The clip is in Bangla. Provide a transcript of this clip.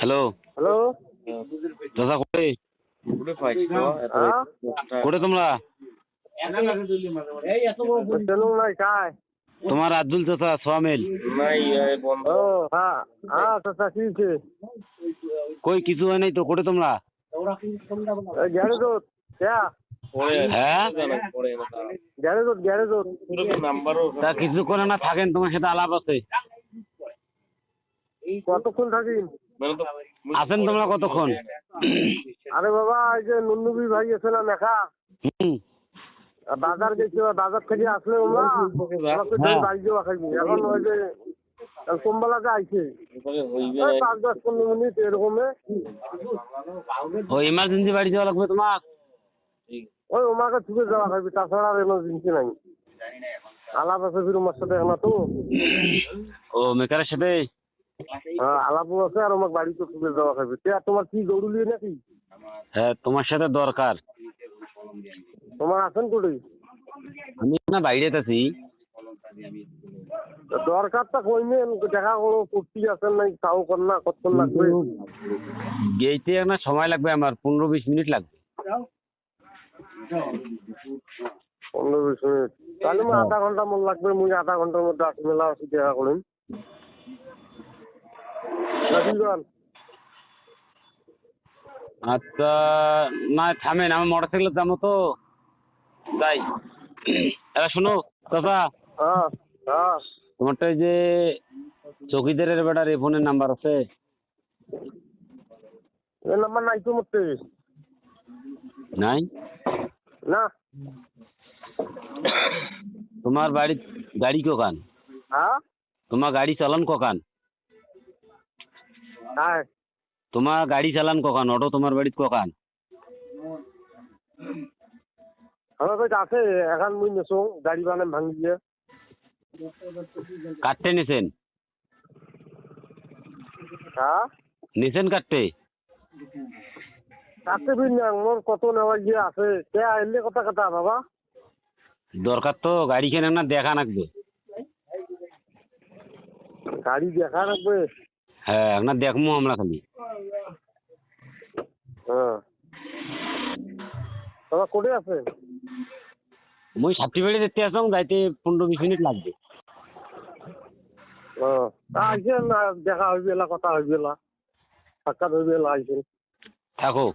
হ্যালো হ্যালো দাদা, কোটে কোটে তোমরা? चलो नाही काय তোমার আব্দুল চাচা সোয়ামেল हो हा हा तसा ठीक आहे কই কিছু হয় নাই তো, কোটে তোমরা? গ্যারেজ त्या হ্যাঁ, গ্যারেজ তা কিছুক্ষণ না থাকেন, তোমার সাথে আলাপ আছে। কতক্ষণ থাকি? আছেন তোমরা কতক্ষণ? আরে বাবা এই যে নুন্নুবি ভাই আছে না মেখা হুম, বাজার গেছে, বাজার থেকে আসলে ওরা আমাকে হ্যাঁ। বাড়ি যাওয়া খাইবি এখন ওই যে সোমবেলাতে আইছে ওই 5-10-15 মিনিট এরকমে ও ইমার্জেন্সি বাড়ি যাওয়া লাগবে তোমার? ওই ওমাকে ছুটে যাওয়া খাইবি, তাছাড়া আর এমার্জেন্সি নাই। আলাপ আছে ফির ওমার সাথে এখন তো ও মেকারের সাথে? হ্যাঁ আলাপও আছে আর আমার বাড়িতে ছুটে যাওয়া খাইবি। তোমার কি জরুরি নাকি? হ্যাঁ, তোমার সাথে দরকার। তোমার আছেন কোটি? আমি না বাইরে আছি। দরকারটা কইনে দেখা করো করতে আছেন নাই তাও কর না কতক্ষণ লাগবে? গেইতে না সময় লাগবে, আমার 15-20 মিনিট লাগবে। 15-20 মিনিট তাহলে মুই আধা ঘন্টা মন লাগবে। মুই আধা ঘন্টার মধ্যে আসি, মেলা আসি দেখা করিম নাকি গান? আচ্ছা, না থামেন, আমার মোটরসাইকেলে যাবো তো তাই। এরা শোনো চাচা, হ্যাঁ হ্যাঁ তোমারটা এই যে চৌকিদারের বেটার এই ফোনের নাম্বার আছে? এ নাম্বার নাই তো মরতে নাই? না। তোমার বাড়ি গাড়ি কখান? হ্যাঁ তোমার গাড়ি চালান কখান? হ্যাঁ তোমার গাড়ি চালান কখান? অটো তোমার বাড়িত কখান? আমার কাছে আছে এখন মুই নেছো গাড়ি বানাম ভাঙি দিয়ে। কাটতে নিছেন? হ্যাঁ নিছেন কাটতে? কাটতে ফির না মোর কত নেওয়া গিয়ে আছে কে এলে কথা কথা বাবা। দরকার তো গাড়ি কেন না দেখা রাখবে। গাড়ি দেখা রাখবে? হ্যাঁ, আপনার দেখবো আমরা খালি। হ্যাঁ তোমার কোটে আছে? মুই সাপটি বাড়ি দেখতে আসলাম, যাইতে 15-20 মিনিট লাগবে। আইসে না দেখা হইবে কথা হইবে সাক্ষাৎ হইবে আইসে থাকো।